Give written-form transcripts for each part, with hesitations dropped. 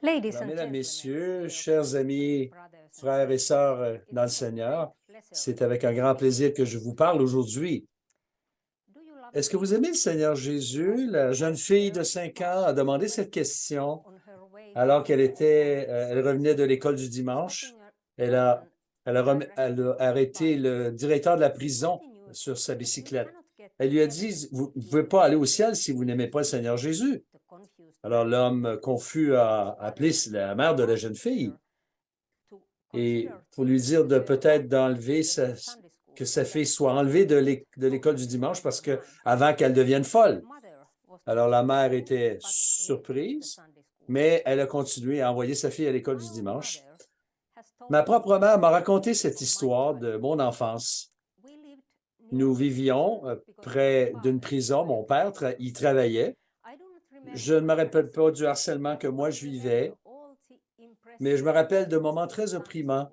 Alors, mesdames, messieurs, chers amis, frères et sœurs dans le Seigneur, c'est avec un grand plaisir que je vous parle aujourd'hui. Est-ce que vous aimez le Seigneur Jésus? La jeune fille de 5 ans a demandé cette question alors elle revenait de l'école du dimanche. Elle a arrêté le directeur de la prison sur sa bicyclette. Elle lui a dit, vous ne pouvez pas aller au ciel si vous n'aimez pas le Seigneur Jésus. Alors l'homme confus a appelé la mère de la jeune fille et pour lui dire de peut-être que sa fille soit enlevée de l'école du dimanche parce que avant qu'elle devienne folle. Alors la mère était surprise, mais elle a continué à envoyer sa fille à l'école du dimanche. Ma propre mère m'a raconté cette histoire de mon enfance. Nous vivions près d'une prison. Mon père y travaillait. Je ne me rappelle pas du harcèlement que moi je vivais, mais je me rappelle de moments très opprimants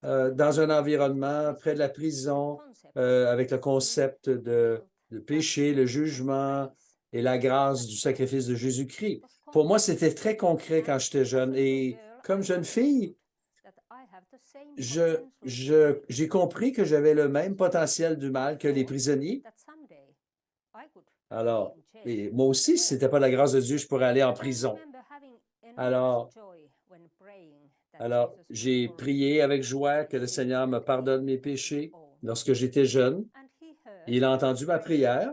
dans un environnement près de la prison, avec le concept de péché, le jugement et la grâce du sacrifice de Jésus-Christ. Pour moi, c'était très concret quand j'étais jeune. Et comme jeune fille, j'ai compris que j'avais le même potentiel du mal que les prisonniers. Alors, et moi aussi, si ce n'était pas la grâce de Dieu, je pourrais aller en prison. Alors, j'ai prié avec joie que le Seigneur me pardonne mes péchés lorsque j'étais jeune. Il a entendu ma prière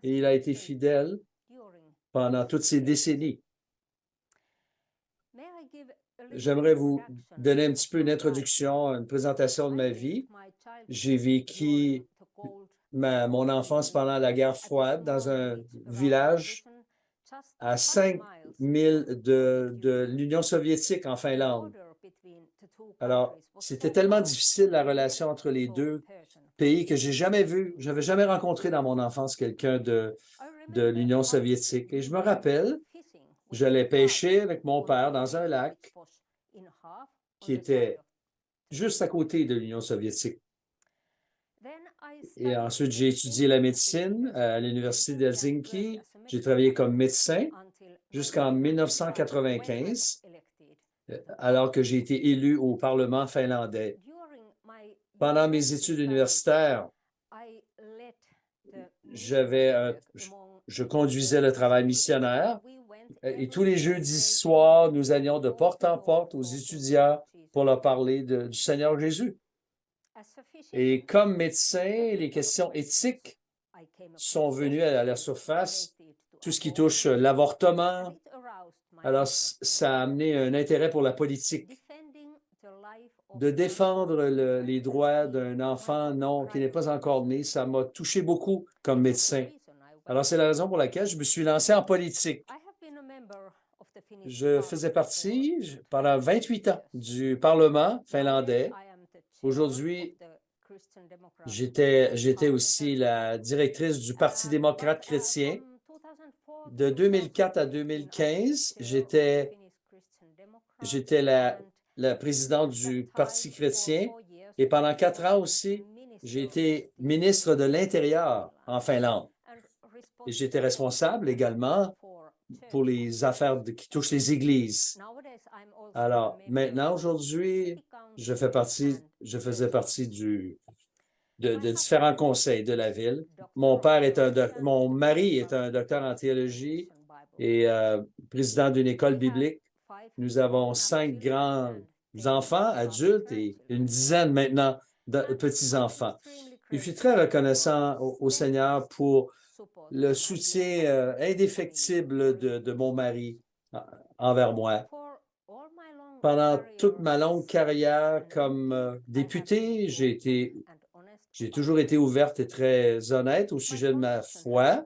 et il a été fidèle pendant toutes ces décennies. J'aimerais vous donner un petit peu une introduction, une présentation de ma vie. J'ai vécu mon enfance pendant la guerre froide dans un village à 5 milles de l'Union soviétique en Finlande. Alors, c'était tellement difficile la relation entre les deux pays que j'avais jamais rencontré dans mon enfance quelqu'un de l'Union soviétique. Et je me rappelle, j'allais pêcher avec mon père dans un lac qui était juste à côté de l'Union soviétique. Et ensuite, j'ai étudié la médecine à l'Université d'Helsinki. J'ai travaillé comme médecin jusqu'en 1995, alors que j'ai été élu au Parlement finlandais. Pendant mes études universitaires, je conduisais le travail missionnaire et tous les jeudis soirs, nous allions de porte en porte aux étudiants pour leur parler du Seigneur Jésus. Et comme médecin, les questions éthiques sont venues à la surface, tout ce qui touche l'avortement. Alors, ça a amené un intérêt pour la politique, de défendre les droits d'un enfant qui n'est pas encore né. Ça m'a touché beaucoup comme médecin. Alors, c'est la raison pour laquelle je me suis lancé en politique. Je faisais partie pendant 28 ans du Parlement finlandais. Aujourd'hui, j'étais aussi la directrice du Parti démocrate chrétien. De 2004 à 2015, j'étais la présidente du Parti chrétien et pendant 4 ans aussi, j'ai été ministre de l'Intérieur en Finlande. Et j'étais responsable également pour les affaires qui touchent les églises. Alors, maintenant, aujourd'hui, je faisais partie de différents conseils de la ville. Mon mari est un docteur en théologie et président d'une école biblique. Nous avons 5 grands enfants, adultes et une dizaine maintenant de petits-enfants. Je suis très reconnaissant au Seigneur pour le soutien indéfectible de mon mari envers moi. Pendant toute ma longue carrière comme député, j'ai toujours été ouverte et très honnête au sujet de ma foi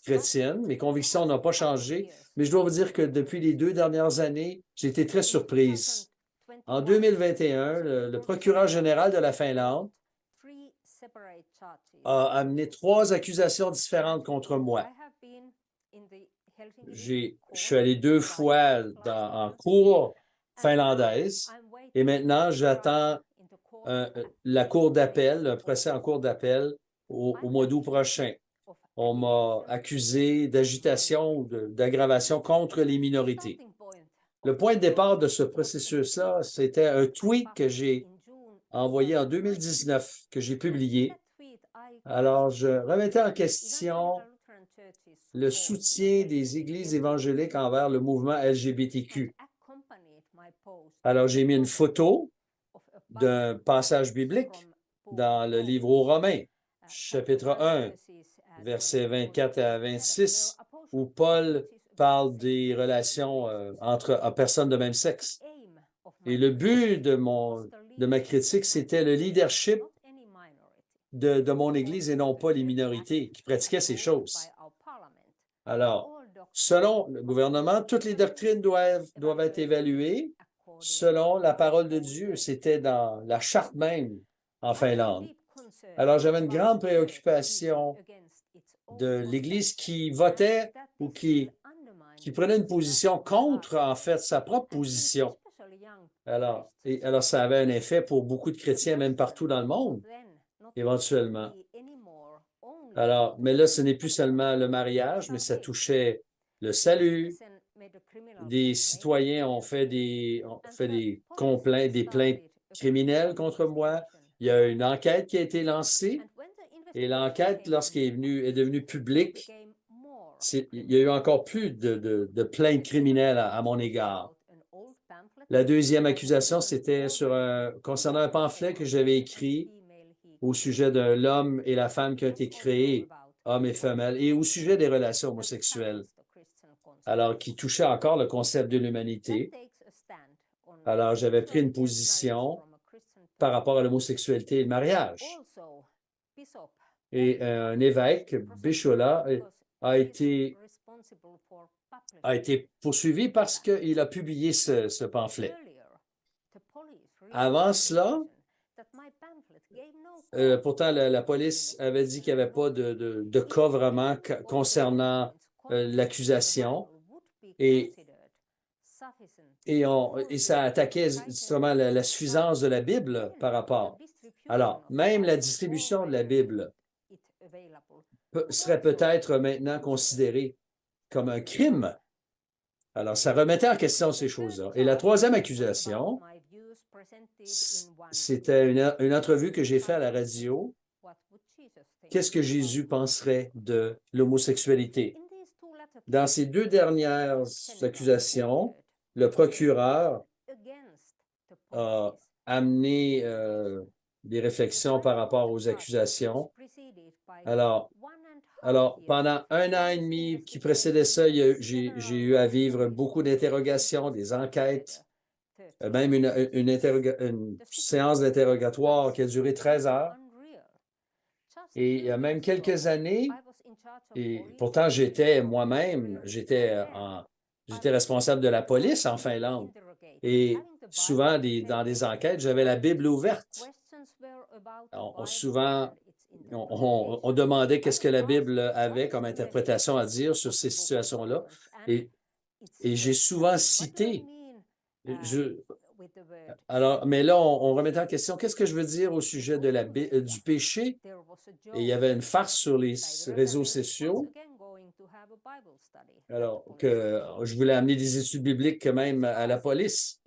chrétienne. Mes convictions n'ont pas changé, mais je dois vous dire que depuis les 2 dernières années, j'ai été très surprise. En 2021, le procureur général de la Finlande a amené 3 accusations différentes contre moi. Je suis allé 2 fois en cour finlandaise et maintenant j'attends la cour d'appel, le procès en cour d'appel au mois d'août prochain. On m'a accusé d'agitation ou d'aggravation contre les minorités. Le point de départ de ce processus-là, c'était un tweet que j'ai envoyé en 2019, que j'ai publié. Alors, je remettais en question le soutien des églises évangéliques envers le mouvement LGBTQ. Alors, j'ai mis une photo d'un passage biblique dans le livre aux Romains, chapitre 1, versets 24 à 26, où Paul parle des relations entre personnes de même sexe. Et le but de ma critique, c'était le leadership de mon Église et non pas les minorités qui pratiquaient ces choses. Alors, selon le gouvernement, toutes les doctrines doivent être évaluées selon la parole de Dieu. C'était dans la charte même en Finlande. Alors, j'avais une grande préoccupation de l'Église qui votait ou qui prenait une position contre, en fait, sa propre position. Alors, ça avait un effet pour beaucoup de chrétiens, même partout dans le monde, éventuellement. Alors, mais là, ce n'est plus seulement le mariage, mais ça touchait le salut. Des citoyens ont fait des complaintes, des plaintes criminelles contre moi. Il y a une enquête qui a été lancée et l'enquête, lorsqu'elle est devenue publique, il y a eu encore plus de plaintes criminelles à mon égard. La deuxième accusation, c'était concernant un pamphlet que j'avais écrit au sujet de l'homme et la femme qui ont été créés, hommes et femelles, et au sujet des relations homosexuelles, alors qui touchait encore le concept de l'humanité. Alors, j'avais pris une position par rapport à l'homosexualité et le mariage. Et un évêque, Bishola, a été poursuivi parce qu'il a publié ce pamphlet. Avant cela, pourtant, la police avait dit qu'il n'y avait pas de cas vraiment concernant l'accusation et ça attaquait justement la suffisance de la Bible par rapport. Alors, même la distribution de la Bible serait peut-être maintenant considérée comme un crime. Alors, ça remettait en question ces choses-là. Et la troisième accusation, c'était une entrevue que j'ai faite à la radio. Qu'est-ce que Jésus penserait de l'homosexualité? Dans ces deux dernières accusations, le procureur a amené des réflexions par rapport aux accusations. Alors, pendant 1 an et demi qui précédait ça, j'ai eu à vivre beaucoup d'interrogations, des enquêtes, même une séance d'interrogatoire qui a duré 13 heures. Et il y a même quelques années, et pourtant j'étais responsable de la police en Finlande. Et souvent, dans des enquêtes, j'avais la Bible ouverte. On demandait qu'est-ce que la Bible avait comme interprétation à dire sur ces situations-là. Et j'ai souvent cité. Mais là, on remettait en question qu'est-ce que je veux dire au sujet du péché. Et il y avait une farce sur les réseaux sociaux. Alors, que je voulais amener des études bibliques quand même à la police.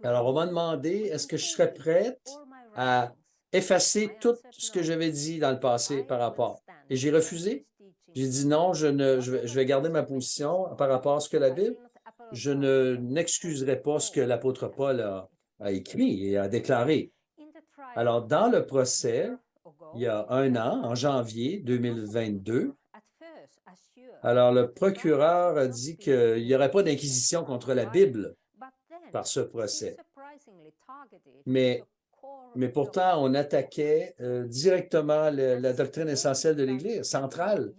Alors, on m'a demandé, est-ce que je serais prête à effacer tout ce que j'avais dit dans le passé par rapport? Et j'ai refusé. J'ai dit non, je vais garder ma position par rapport à ce que la Bible. Je n'excuserai pas ce que l'apôtre Paul a écrit et a déclaré. Alors, dans le procès, il y a 1 an, en janvier 2022, alors le procureur a dit qu'il n'y aurait pas d'inquisition contre la Bible par ce procès. Mais pourtant, on attaquait directement la doctrine essentielle de l'Église centrale.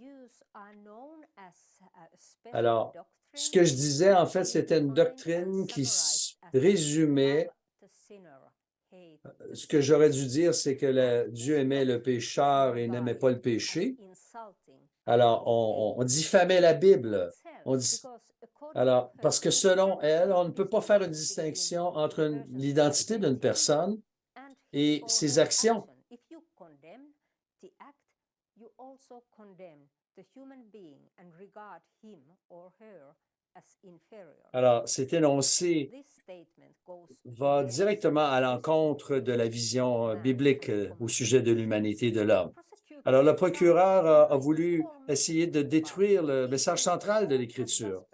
Alors, ce que je disais, en fait, c'était une doctrine qui résumait. Ce que j'aurais dû dire, c'est que Dieu aimait le pécheur et n'aimait pas le péché. Alors, on diffamait la Bible. Alors, parce que selon elle, on ne peut pas faire une distinction entre l'identité d'une personne et ses actions. Alors, cet énoncé va directement à l'encontre de la vision biblique au sujet de l'humanité de l'homme. Alors, le procureur a voulu essayer de détruire le message central de l'Écriture.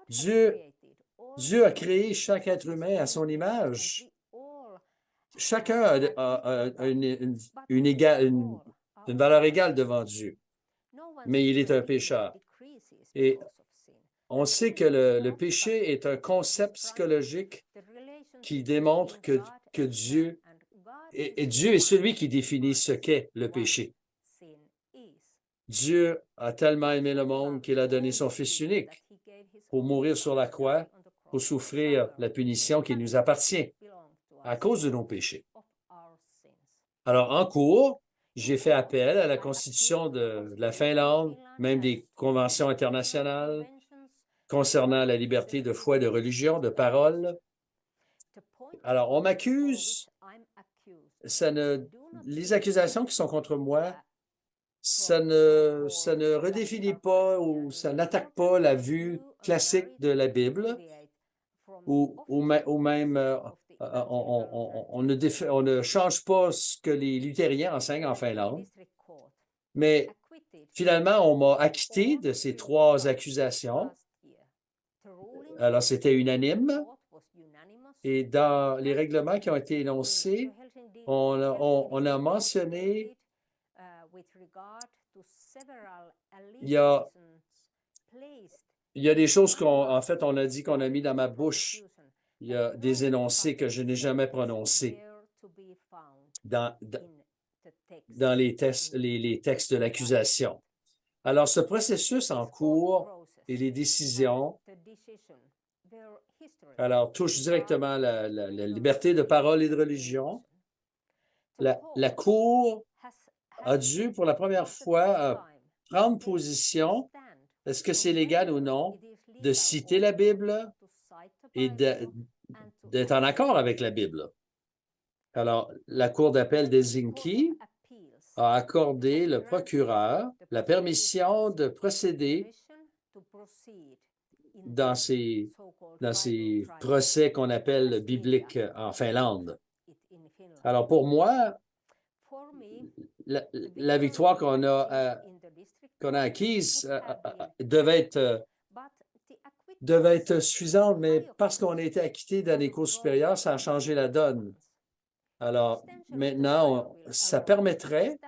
Dieu a créé chaque être humain à son image. Chacun a une valeur égale devant Dieu, mais il est un pécheur. Et on sait que le péché est un concept psychologique qui démontre que Dieu est celui qui définit ce qu'est le péché. Dieu a tellement aimé le monde qu'il a donné son Fils unique pour mourir sur la croix, pour souffrir la punition qui nous appartient à cause de nos péchés. Alors, en cours, j'ai fait appel à la Constitution de la Finlande, même des conventions internationales concernant la liberté de foi, de religion, de parole. Alors, on m'accuse, les accusations qui sont contre moi, ça ne redéfinit pas ou ça n'attaque pas la vue classique de la Bible ou même on ne change pas ce que les luthériens enseignent en Finlande. Mais finalement, on m'a acquitté de ces 3 accusations. Alors, c'était unanime. Et dans les règlements qui ont été énoncés, on a mentionné il y a des choses qu'en fait, on a dit qu'on a mis dans ma bouche. Il y a des énoncés que je n'ai jamais prononcés dans les textes de l'accusation. Alors, ce processus en cours et les décisions, alors, touchent directement la liberté de parole et de religion. La Cour a dû, pour la première fois, prendre position. Est-ce que c'est légal ou non de citer la Bible et d'être en accord avec la Bible? Alors, la Cour d'appel d'Helsinki a accordé le procureur la permission de procéder dans ces procès qu'on appelle bibliques en Finlande. Alors, pour moi, la victoire qu'on a acquise devait être suffisante, mais parce qu'on a été acquitté dans les cours supérieures, ça a changé la donne. Alors, maintenant, ça permettrait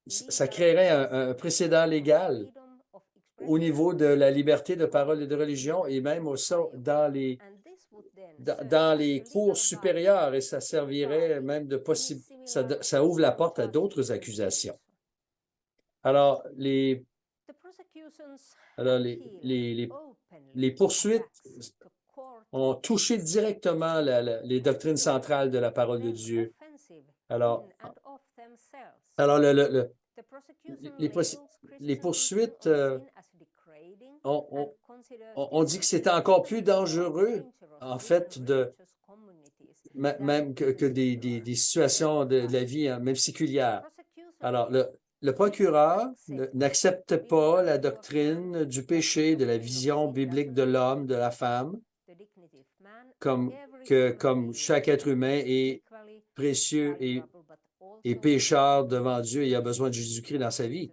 ça créerait un précédent légal au niveau de la liberté de parole et de religion et même aussi dans les cours supérieurs et ça servirait même de ça ouvre la porte à d'autres accusations. Alors, les poursuites ont touché directement les doctrines centrales de la parole de Dieu. Alors les poursuites, on dit que c'était encore plus dangereux, en fait, même que des situations de la vie, même séculière. Alors, le procureur n'accepte pas la doctrine du péché, de la vision biblique de l'homme, de la femme, comme chaque être humain est précieux et pécheur devant Dieu et a besoin de Jésus-Christ dans sa vie.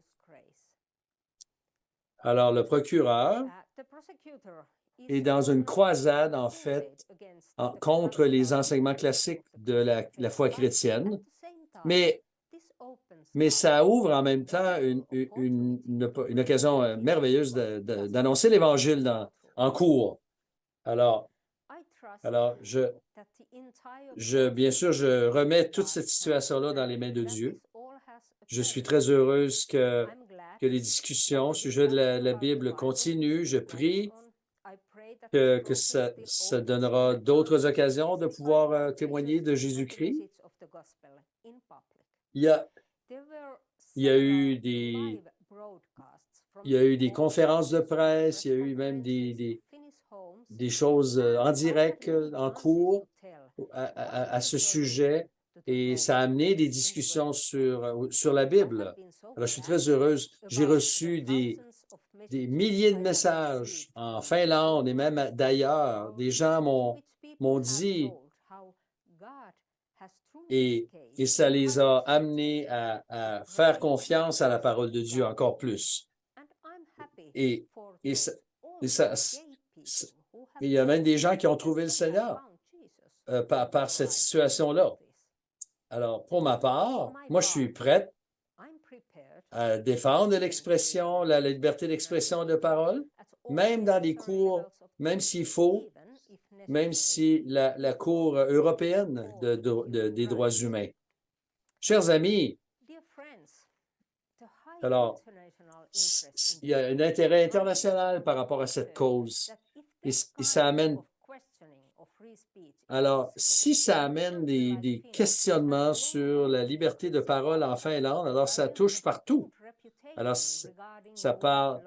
Alors, le procureur est dans une croisade, en fait, contre les enseignements classiques de la foi chrétienne, mais ça ouvre en même temps une occasion merveilleuse d'annoncer l'Évangile en cours. Alors, bien sûr, je remets toute cette situation-là dans les mains de Dieu. Je suis très heureuse que les discussions au sujet de la Bible continuent. Je prie que ça donnera d'autres occasions de pouvoir témoigner de Jésus-Christ. Il y a eu des conférences de presse, il y a eu même des choses en direct, en cours à ce sujet, et ça a amené des discussions sur la Bible. Alors, je suis très heureuse. J'ai reçu des milliers de messages en Finlande et même d'ailleurs. Des gens m'ont dit, et ça les a amenés à faire confiance à la parole de Dieu encore plus. Et, et, ça- et ça- il y a même des gens qui ont trouvé le Seigneur par cette situation-là. Alors, pour ma part, moi, je suis prête à défendre l'expression, la liberté d'expression de parole, même dans les cours, même s'il faut, même si la Cour européenne des droits humains. Chers amis, alors, il y a un intérêt international par rapport à cette cause et ça amène. Alors, si ça amène des questionnements sur la liberté de parole en Finlande, alors ça touche partout. Alors, ça parle,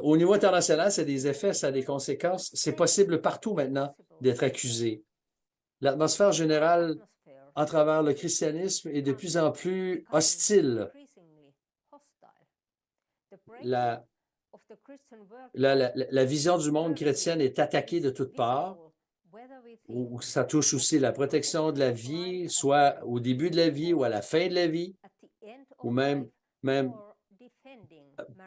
au niveau international, c'est des effets, ça a des conséquences. C'est possible partout maintenant d'être accusé. L'atmosphère générale à travers le christianisme est de plus en plus hostile. La vision du monde chrétienne est attaquée de toutes parts, où ça touche aussi la protection de la vie, soit au début de la vie ou à la fin de la vie, ou même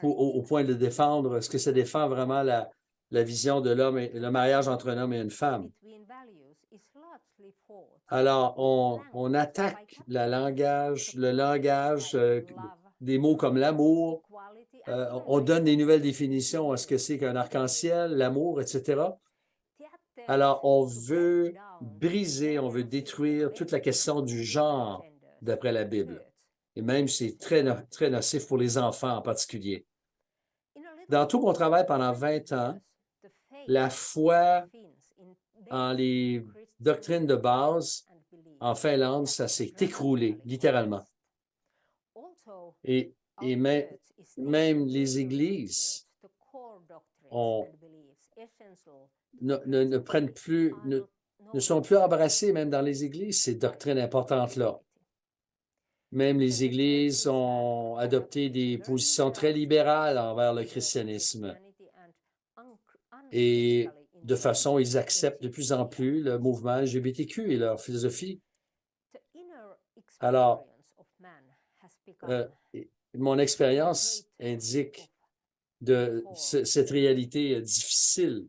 au point de défendre, est-ce que ça défend vraiment la vision de l'homme et le mariage entre un homme et une femme? Alors, on attaque le langage, des mots comme l'amour. On donne des nouvelles définitions à ce que c'est qu'un arc-en-ciel, l'amour, etc. Alors, on veut briser, on veut détruire toute la question du genre d'après la Bible. Et même, c'est très, très nocif pour les enfants en particulier. Dans tout mon travail pendant 20 ans, la foi en les doctrines de base en Finlande, ça s'est écroulé, littéralement. Et même les églises ne prennent plus, ne sont plus embrassées, même dans les églises, ces doctrines importantes-là. Même les églises ont adopté des positions très libérales envers le christianisme. Et de façon, ils acceptent de plus en plus le mouvement LGBTQ et leur philosophie. Alors, mon expérience indique de cette réalité difficile.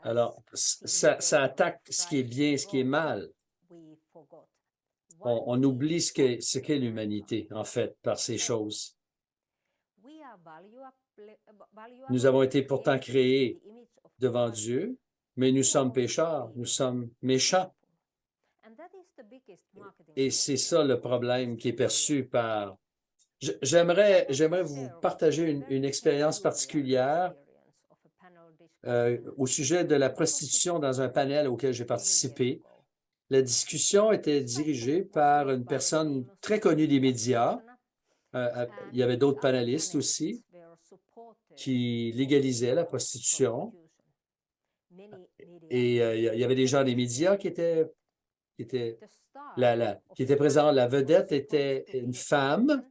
Alors, ça attaque ce qui est bien, ce qui est mal. On oublie ce qu'est l'humanité, en fait, par ces choses. Nous avons été pourtant créés devant Dieu, mais nous sommes pécheurs, nous sommes méchants. Et c'est ça le problème qui est perçu par... J'aimerais vous partager une expérience particulière au sujet de la prostitution dans un panel auquel j'ai participé. La discussion était dirigée par une personne très connue des médias. Il y avait d'autres panélistes aussi qui légalisaient la prostitution. Et il y avait des gens des médias qui étaient présents. La vedette était une femme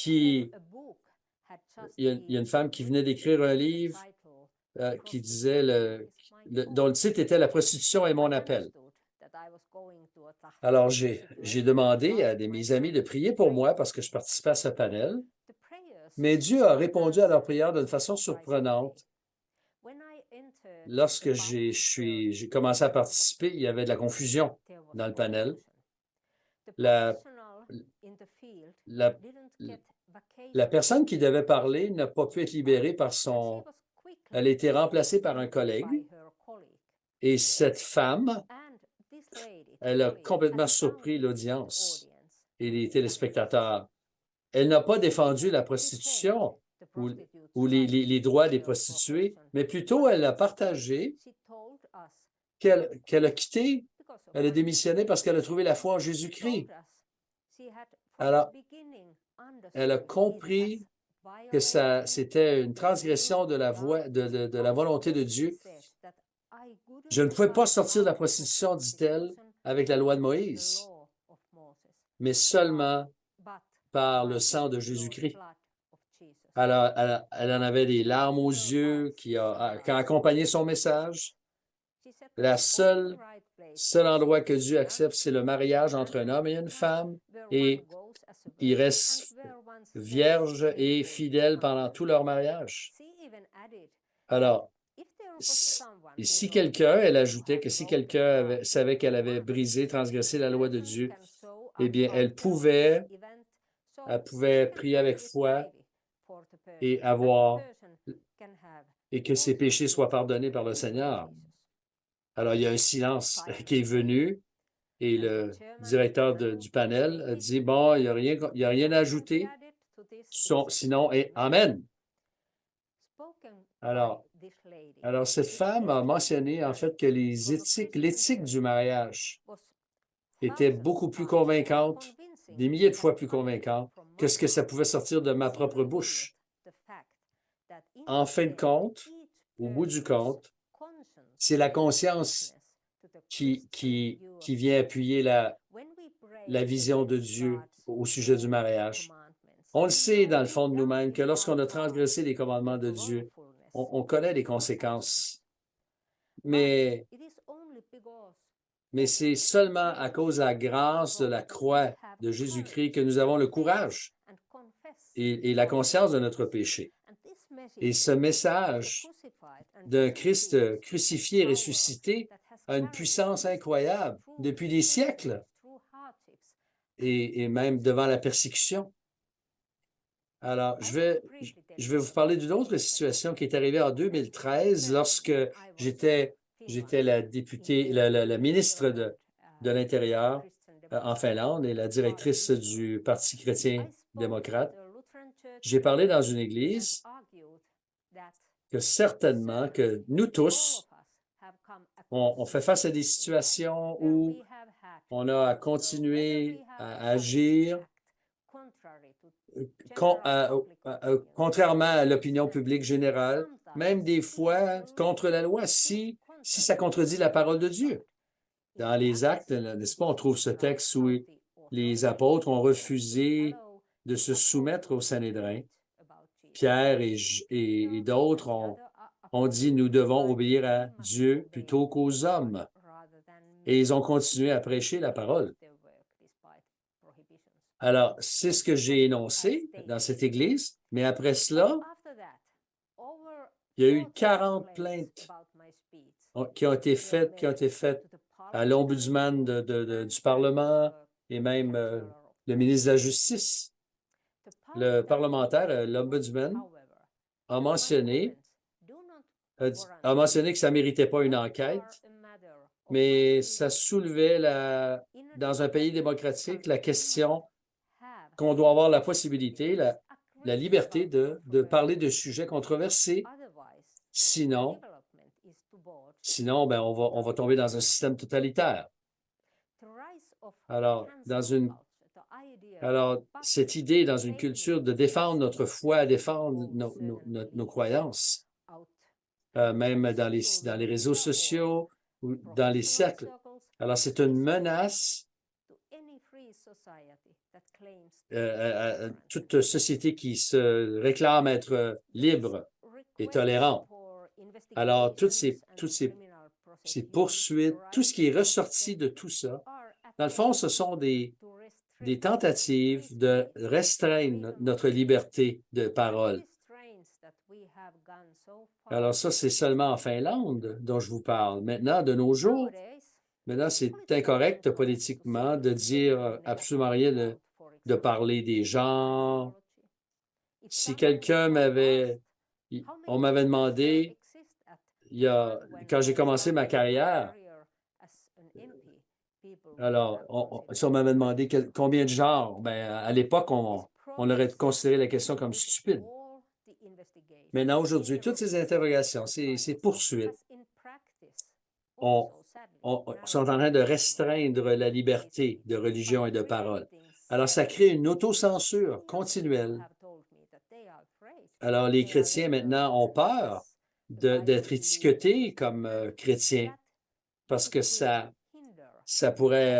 il y a une femme qui venait d'écrire un livre qui disait, dont le titre était La prostitution est mon appel. Alors, j'ai demandé à mes amis de prier pour moi parce que je participais à ce panel. Mais Dieu a répondu à leur prière d'une façon surprenante. Lorsque j'ai commencé à participer, il y avait de la confusion dans le panel. La personne qui devait parler n'a pas pu être libérée Elle a été remplacée par un collègue. Et cette femme, elle a complètement surpris l'audience et les téléspectateurs. Elle n'a pas défendu la prostitution ou les droits des prostituées, mais plutôt elle a partagé qu'elle a quitté, elle a démissionné parce qu'elle a trouvé la foi en Jésus-Christ. Alors, elle a compris que c'était une transgression de la volonté de Dieu. Je ne pouvais pas sortir de la prostitution, dit-elle, avec la loi de Moïse, mais seulement par le sang de Jésus-Christ. Alors, elle en avait des larmes aux yeux qui a accompagné son message. Seul endroit que Dieu accepte, c'est le mariage entre un homme et une femme, et ils restent vierges et fidèles pendant tout leur mariage. Alors, si quelqu'un, elle ajoutait que si quelqu'un savait qu'elle avait brisé, transgressé la loi de Dieu, eh bien, elle pouvait prier avec foi et et que ses péchés soient pardonnés par le Seigneur. Alors, il y a un silence qui est venu et le directeur du panel a dit, bon, il n'y a rien à ajouter, sinon, et Amen. Alors, cette femme a mentionné en fait que l'éthique du mariage était beaucoup plus convaincante, des milliers de fois plus convaincante que ce que ça pouvait sortir de ma propre bouche. En fin de compte, au bout du compte, c'est la conscience qui vient appuyer la vision de Dieu au sujet du mariage. On le sait dans le fond de nous-mêmes que lorsqu'on a transgressé les commandements de Dieu, on connaît les conséquences. Mais c'est seulement à cause de la grâce de la croix de Jésus-Christ que nous avons le courage et la conscience de notre péché. Et ce message d'un Christ crucifié et ressuscité a une puissance incroyable depuis des siècles et même devant la persécution. Alors, je vais vous parler d'une autre situation qui est arrivée en 2013 lorsque j'étais la députée, la ministre de l'Intérieur en Finlande et la directrice du Parti chrétien-démocrate. J'ai parlé dans une église que certainement que nous tous, on fait face à des situations où on a à continuer à agir contrairement à l'opinion publique générale, même des fois contre la loi, si ça contredit la parole de Dieu. Dans les Actes, n'est-ce pas, on trouve ce texte où les apôtres ont refusé de se soumettre au Sanhédrin. Pierre et d'autres ont dit, nous devons obéir à Dieu plutôt qu'aux hommes. Et ils ont continué à prêcher la parole. Alors, c'est ce que j'ai énoncé dans cette église, mais après cela, il y a eu 40 plaintes qui ont été faites à l'ombudsman du Parlement et même le ministre de la Justice. Le parlementaire, l'ombudsman, a mentionné que ça ne méritait pas une enquête, mais ça soulevait dans un pays démocratique la question qu'on doit avoir la possibilité, la liberté de parler de sujets controversés. Sinon, ben, on va tomber dans un système totalitaire. Alors, cette idée dans une culture de défendre notre foi, défendre nos croyances, même dans les réseaux sociaux ou dans les cercles. Alors, c'est une menace à toute société qui se réclame être libre et tolérante. Alors, toutes ces poursuites, tout ce qui est ressorti de tout ça, dans le fond, ce sont des tentatives de restreindre notre liberté de parole. Alors ça, c'est seulement en Finlande dont je vous parle. Maintenant, de nos jours, c'est incorrect politiquement de dire absolument rien de parler des gens. Si quelqu'un on m'avait demandé, quand j'ai commencé ma carrière, alors, si on m'avait demandé combien de genres, ben, à l'époque, on aurait considéré la question comme stupide. Maintenant, aujourd'hui, toutes ces interrogations, ces poursuites, sont en train de restreindre la liberté de religion et de parole. Alors, ça crée une autocensure continuelle. Alors, les chrétiens, maintenant, ont peur d'être étiquetés comme chrétiens parce que ça pourrait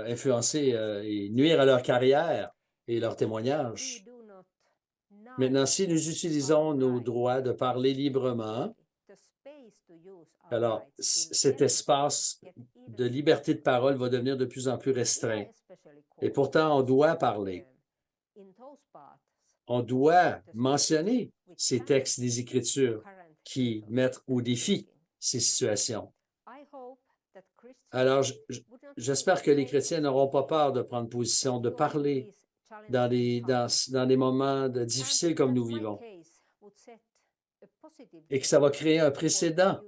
influencer et nuire à leur carrière et leur témoignage. Maintenant, si nous utilisons nos droits de parler librement, alors cet espace de liberté de parole va devenir de plus en plus restreint. Et pourtant, on doit parler. On doit mentionner ces textes des Écritures qui mettent au défi ces situations. Alors, j'espère que les chrétiens n'auront pas peur de prendre position, de parler dans des moments difficiles comme nous vivons, et que ça va créer un précédent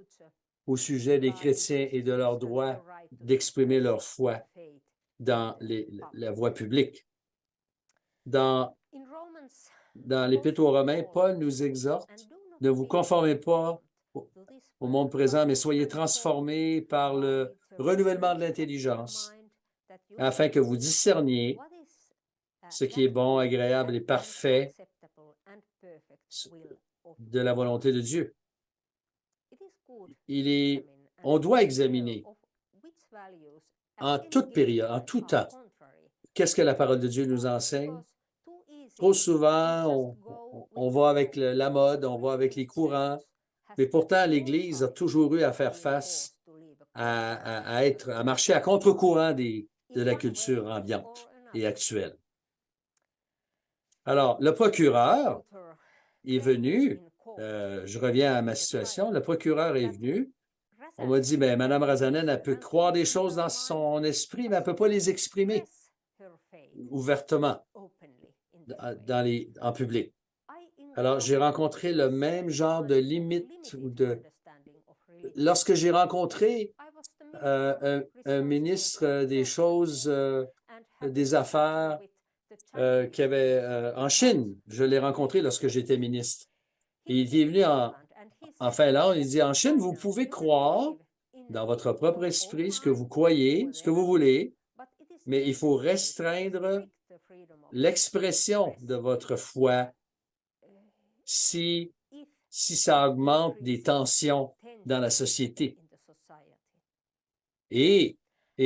au sujet des chrétiens et de leur droit d'exprimer leur foi dans la voie publique. Dans l'Épître aux Romains, Paul nous exhorte: ne vous conformez pas au monde présent, mais soyez transformés par le renouvellement de l'intelligence, afin que vous discerniez ce qui est bon, agréable et parfait de la volonté de Dieu. On doit examiner en toute période, en tout temps, qu'est-ce que la parole de Dieu nous enseigne. Trop souvent, on va avec la mode, on va avec les courants, mais pourtant, l'Église a toujours eu à faire face à marcher à contre-courant de la culture ambiante et actuelle. Alors, le procureur est venu, je reviens à ma situation, le procureur est venu, on m'a dit, bien, Mme Razanen, elle peut croire des choses dans son esprit, mais elle ne peut pas les exprimer ouvertement en public. Alors, j'ai rencontré le même genre de limite lorsque j'ai rencontré un ministre des choses, des affaires qui avait en Chine. Je l'ai rencontré lorsque j'étais ministre. Et il est venu en Finlande, il dit, en Chine, vous pouvez croire dans votre propre esprit ce que vous croyez, ce que vous voulez, mais il faut restreindre l'expression de votre foi si ça augmente des tensions dans la société. Et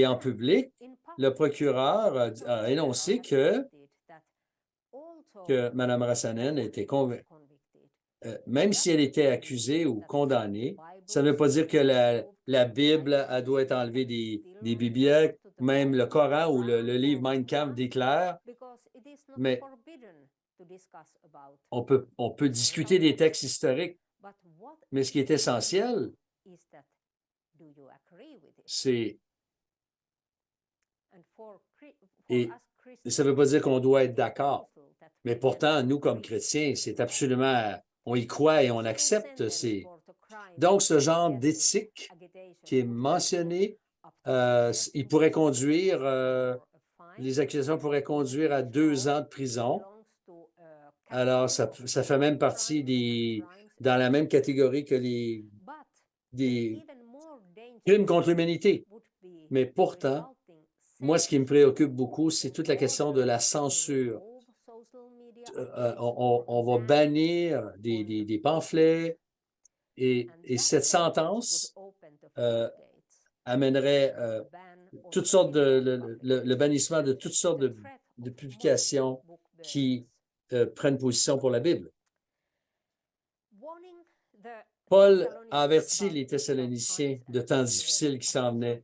en public, le procureur a énoncé que Mme Rassanen était convaincue. Même si elle était accusée ou condamnée, ça ne veut pas dire que la Bible elle doit être enlevée des bibliothèques, même le Coran ou le livre Mein Kampf déclare, mais on peut discuter des textes historiques, mais ce qui est essentiel, c'est... Et ça ne veut pas dire qu'on doit être d'accord, mais pourtant, nous, comme chrétiens, c'est absolument... On y croit et on accepte Donc, ce genre d'éthique qui est mentionné, il pourrait conduire... les accusations pourraient conduire à 2 ans de prison. Alors, ça fait même partie dans la même catégorie que des crimes contre l'humanité. Mais pourtant, moi, ce qui me préoccupe beaucoup, c'est toute la question de la censure. On va bannir des pamphlets et cette sentence amènerait toutes sortes le bannissement de toutes sortes de publications qui prennent position pour la Bible. Paul a averti les Thessaloniciens de temps difficiles qui s'en venaient.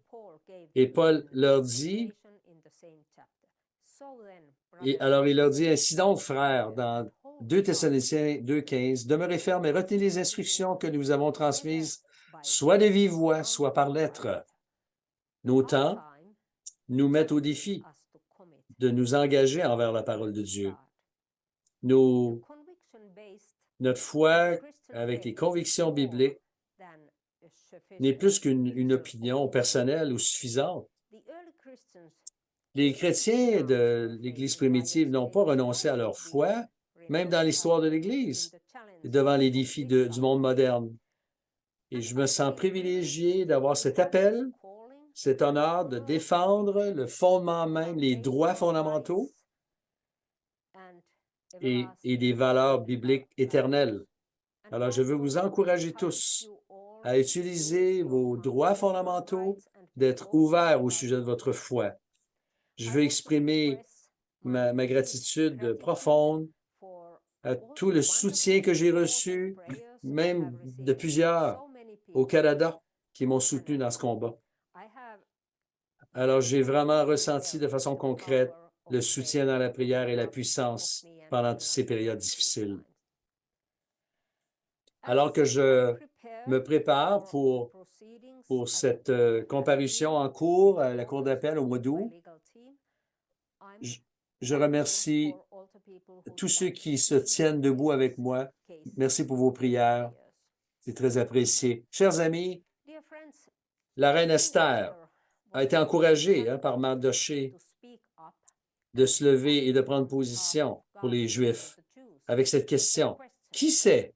Et Paul leur dit, alors il leur dit, ainsi donc, frères, dans 2 Thessaloniciens 2,15, demeurez fermes et retenez les instructions que nous avons transmises, soit de vive voix, soit par lettre. Nos temps nous mettent au défi de nous engager envers la parole de Dieu. Notre foi avec les convictions bibliques n'est plus qu'une opinion personnelle ou suffisante. Les chrétiens de l'Église primitive n'ont pas renoncé à leur foi, même dans l'histoire de l'Église, devant les défis du monde moderne. Et je me sens privilégié d'avoir cet appel, cet honneur de défendre le fondement même, les droits fondamentaux et des valeurs bibliques éternelles. Alors, je veux vous encourager tous à utiliser vos droits fondamentaux, d'être ouverts au sujet de votre foi. Je veux exprimer ma gratitude profonde à tout le soutien que j'ai reçu, même de plusieurs au Canada qui m'ont soutenu dans ce combat. Alors, j'ai vraiment ressenti de façon concrète le soutien dans la prière et la puissance pendant toutes ces périodes difficiles. Alors que je me prépare pour cette comparution en cours à la Cour d'appel au mois d'août, je remercie tous ceux qui se tiennent debout avec moi. Merci pour vos prières. C'est très apprécié. Chers amis, la reine Esther a été encouragée par Mardochée de se lever et de prendre position pour les Juifs avec cette question. Qui sait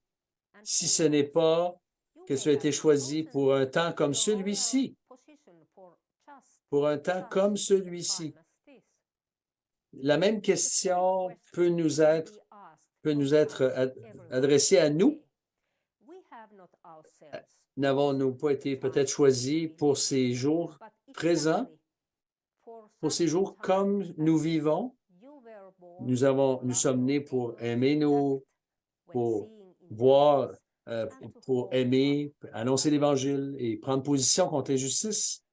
si ce n'est pas que tu as été choisi pour un temps comme celui-ci? Pour un temps comme celui-ci. La même question peut nous être adressée à nous. N'avons-nous pas été peut-être choisis pour ces jours présents, pour ces jours comme nous vivons? Nous sommes nés pour aimer pour voir, pour aimer, annoncer l'Évangile et prendre position contre l'injustice.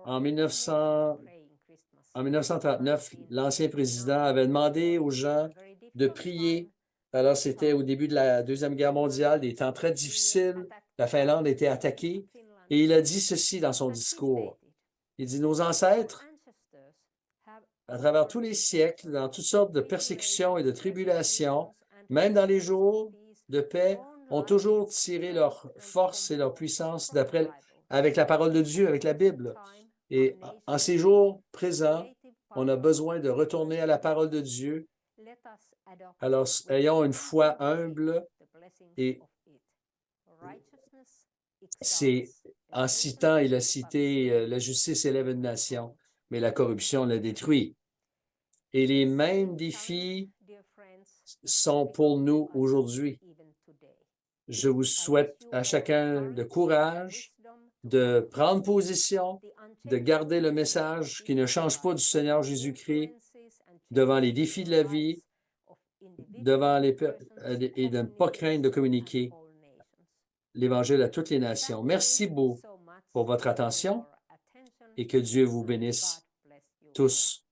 En 1939, l'ancien président avait demandé aux gens de prier. Alors, c'était au début de la Deuxième Guerre mondiale, des temps très difficiles. La Finlande était attaquée. Et il a dit ceci dans son discours. Il dit, nos ancêtres, à travers tous les siècles, dans toutes sortes de persécutions et de tribulations, même dans les jours de paix, ont toujours tiré leur force et leur puissance avec la parole de Dieu, avec la Bible. Et en ces jours présents, on a besoin de retourner à la parole de Dieu. Alors, ayons une foi humble et en citant, il a cité la justice élève une nation, mais la corruption la détruit. Et les mêmes défis sont pour nous aujourd'hui. Je vous souhaite à chacun le courage de prendre position, de garder le message qui ne change pas du Seigneur Jésus-Christ devant les défis de la vie, et de ne pas craindre de communiquer l'Évangile à toutes les nations. Merci beaucoup pour votre attention et que Dieu vous bénisse tous.